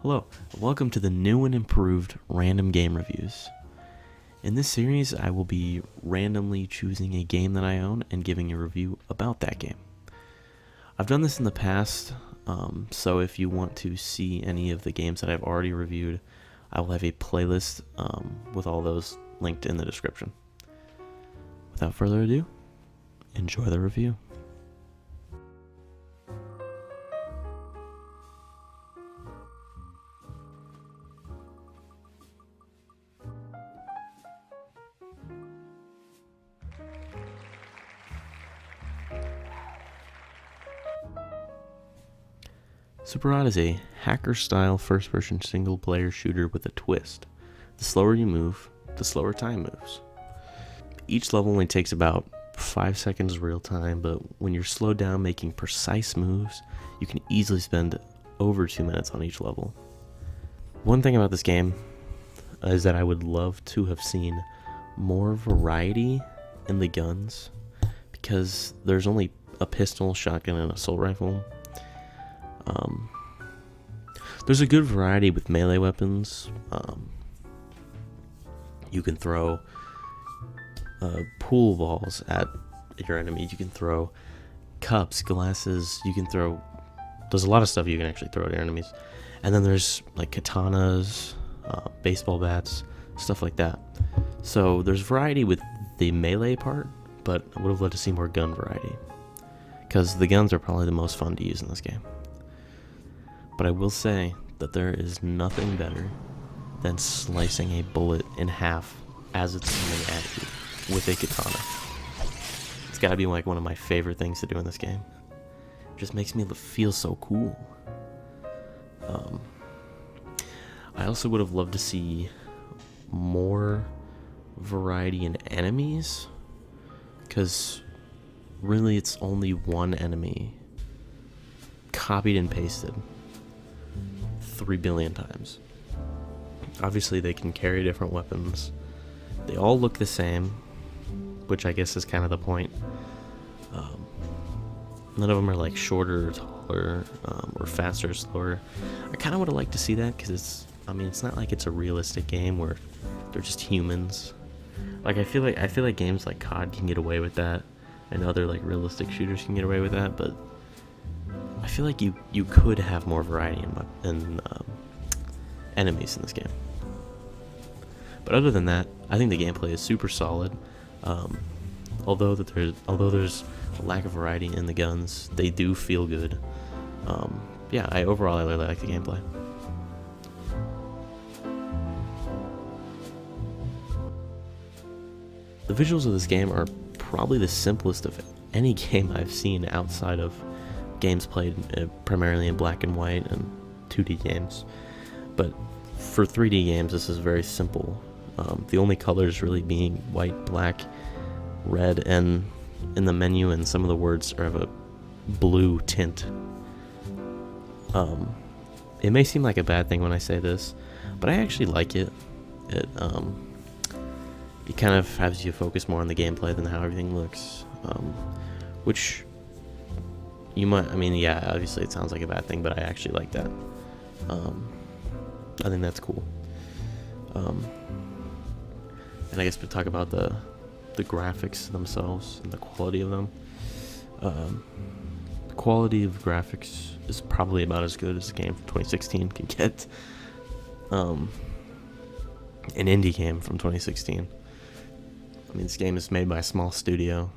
Hello, welcome to the new and improved Random Game Reviews. In this series, I will be randomly choosing a game that I own and giving a review about that game. I've done this in the past, so if you want to see any of the games that I've already reviewed, I will have a playlist with all those linked in the description. Without further ado, enjoy the review. Superhot is a hacker-style first-person single-player shooter with a twist. The slower you move, the slower time moves. Each level only takes about 5 seconds real time, but when you're slowed down making precise moves, you can easily spend over 2 minutes on each level. One thing about this game is that I would love to have seen more variety in the guns, because there's only a pistol, shotgun, and assault rifle. There's a good variety with melee weapons. You can throw pool balls at your enemies. You can throw cups, glasses. There's a lot of stuff you can actually throw at your enemies. And then there's like katanas, baseball bats, stuff like that. So there's variety with the melee part, but I would have loved to see more gun variety, because the guns are probably the most fun to use in this game. But I will say that there is nothing better than slicing a bullet in half as it's coming at you with a katana. It's gotta be like one of my favorite things to do in this game. It just makes me feel so cool. I also would have loved to see more variety in enemies, because really it's only one enemy copied and pasted 3 billion times. Obviously they can carry different weapons. They all look the same, which I guess is kind of the point. None of them are like shorter or taller, or faster or slower. I kind of would have liked to see that, because it's not like it's a realistic game where they're just humans. Like I feel like games like COD can get away with that, and other like realistic shooters can get away with that, but I feel like you could have more variety in enemies in this game. But other than that, I think the gameplay is super solid. Although there's a lack of variety in the guns, they do feel good. I really like the gameplay. The visuals of this game are probably the simplest of any game I've seen outside of games played primarily in black and white and 2D games. But for 3D games, this is very simple. The only colors really being white, black, red, and in the menu and some of the words are of a blue tint. It may seem like a bad thing when I say this, but I actually like it. It kind of has you focus more on the gameplay than how everything looks, which you might, obviously it sounds like a bad thing, but I actually like that. I think that's cool. And I guess we talk about the graphics themselves and the quality of them. The quality of graphics is probably about as good as a game from 2016 can get. An indie game from 2016. This game is made by a small studio,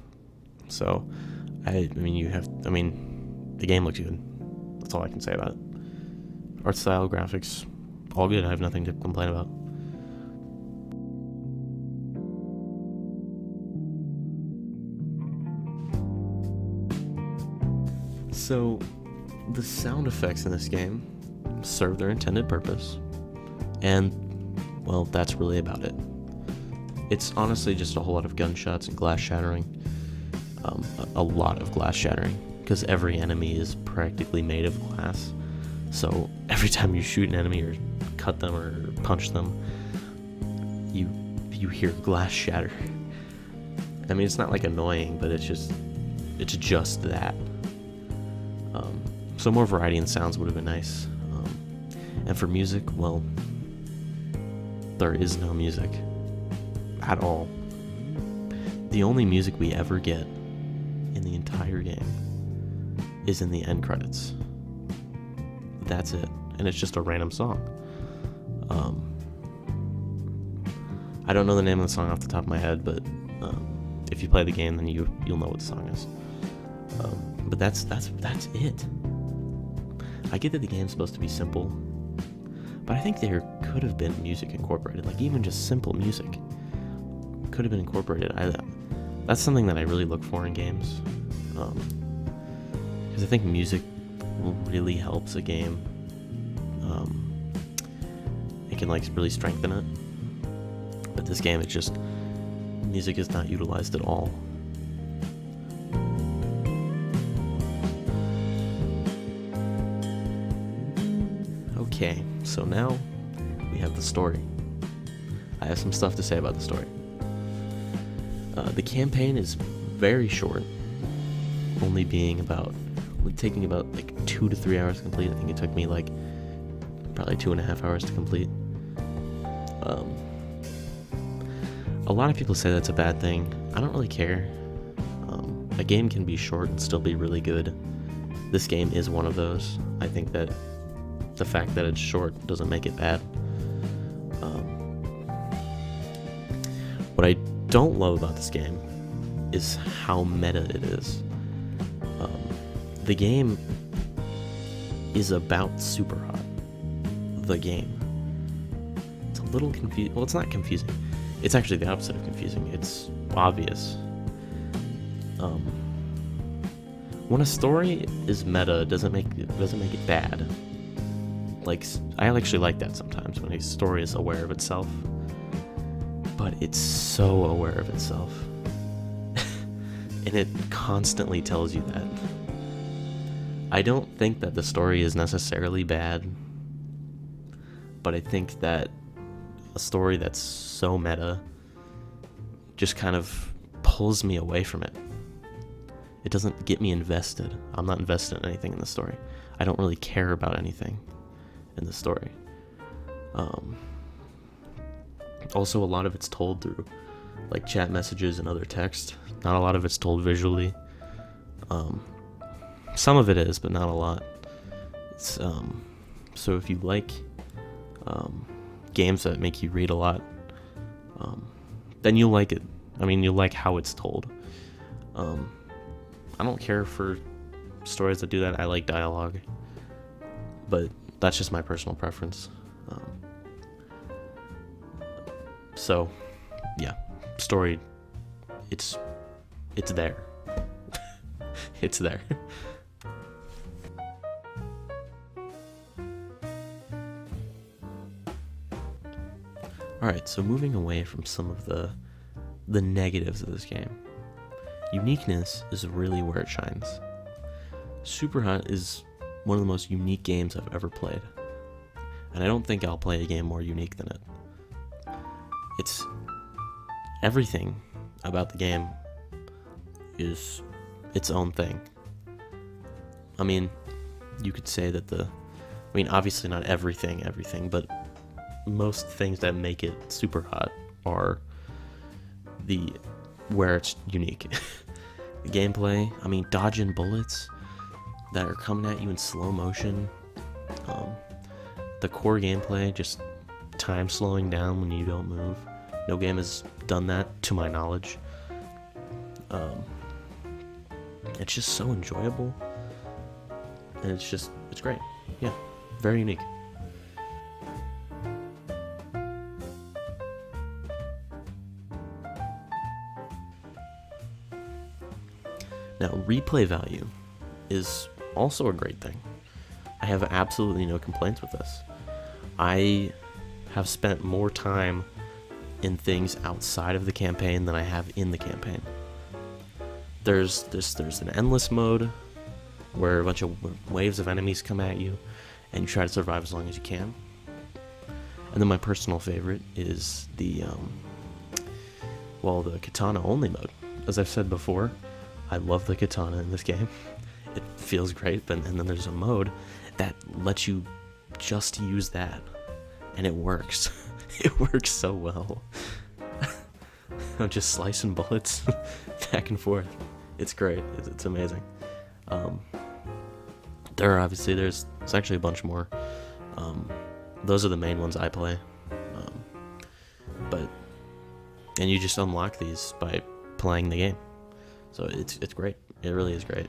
so the game looks good. That's all I can say about it. Art style, graphics, all good. I have nothing to complain about. So, the sound effects in this game serve their intended purpose, and, well, that's really about it. It's honestly just a whole lot of gunshots and glass shattering. A lot of glass shattering, because every enemy is practically made of glass. So every time you shoot an enemy or cut them or punch them, you hear glass shatter. It's not like annoying, but it's just that. So more variety in sounds would have been nice. And for music, well, there is no music at all. The only music we ever get in the entire game is in the end credits. That's it. And it's just a random song. I don't know the name of the song off the top of my head, but if you play the game, then you'll know what the song is. But that's it. I get that the game's supposed to be simple, but I think there could have been music incorporated, like even just simple music could have been incorporated. That's something that I really look for in games, because I think music really helps a game. It can like really strengthen it, but this game, it's just music is not utilized at all. Okay, so now we have the story. I have some stuff to say about the story. The campaign is very short, only taking about like 2 to 3 hours to complete. I think it took me like probably 2.5 hours to complete. A lot of people say that's a bad thing. I don't really care. A game can be short and still be really good. This game is one of those. I think that the fact that it's short doesn't make it bad. What I don't love about this game is how meta it is. The game is about Superhot. The game. It's a little confusing. Well, it's not confusing. It's actually the opposite of confusing. It's obvious. When a story is meta, it doesn't make it bad. Like, I actually like that sometimes when a story is aware of itself, but it's so aware of itself, and it constantly tells you that. I don't think that the story is necessarily bad, but I think that a story that's so meta just kind of pulls me away from it. It doesn't get me invested. I'm not invested in anything in the story. I don't really care about anything in the story. Also, a lot of it's told through like chat messages and other text. Not a lot of it's told visually. Some of it is, but not a lot. It's, so if you like games that make you read a lot, then you'll like it. I mean, you'll like how it's told. I don't care for stories that do that. I like dialogue, but that's just my personal preference. So, yeah, story, it's there. It's there. Alright, so moving away from some of the negatives of this game, uniqueness is really where it shines. Superhot is one of the most unique games I've ever played, and I don't think I'll play a game more unique than it. It's everything about the game is its own thing. I mean, you could say that obviously not everything, but most things that make it Superhot are where it's unique. The gameplay, dodging bullets that are coming at you in slow motion. The core gameplay, just time slowing down when you don't move. No game has done that, to my knowledge. It's just so enjoyable, and it's great. Yeah, very unique. Now, replay value is also a great thing. I have absolutely no complaints with this. I have spent more time in things outside of the campaign than I have in the campaign. There's an endless mode where a bunch of waves of enemies come at you and you try to survive as long as you can. And then my personal favorite is the katana only mode. As I've said before, I love the katana in this game. It feels great, and then there's a mode that lets you just use that, and it works. It works so well. I'm just slicing bullets back and forth. It's great. It's amazing. There's actually a bunch more. Those are the main ones I play. And you just unlock these by playing the game. So it's great. It really is great.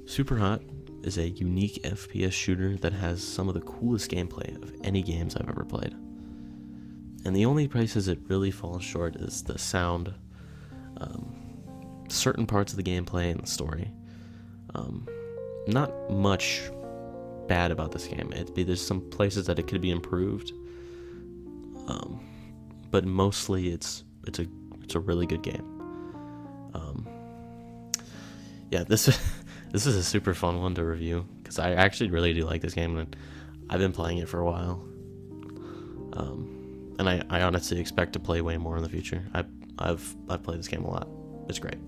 Superhot is a unique FPS shooter that has some of the coolest gameplay of any games I've ever played. And the only places it really falls short is the sound, certain parts of the gameplay, and the story. Not much bad about this game. There's some places that it could be improved, but mostly it's a really good game. Yeah, this is a super fun one to review because I actually really do like this game, and I've been playing it for a while. And I honestly expect to play way more in the future. I've played this game a lot. It's great.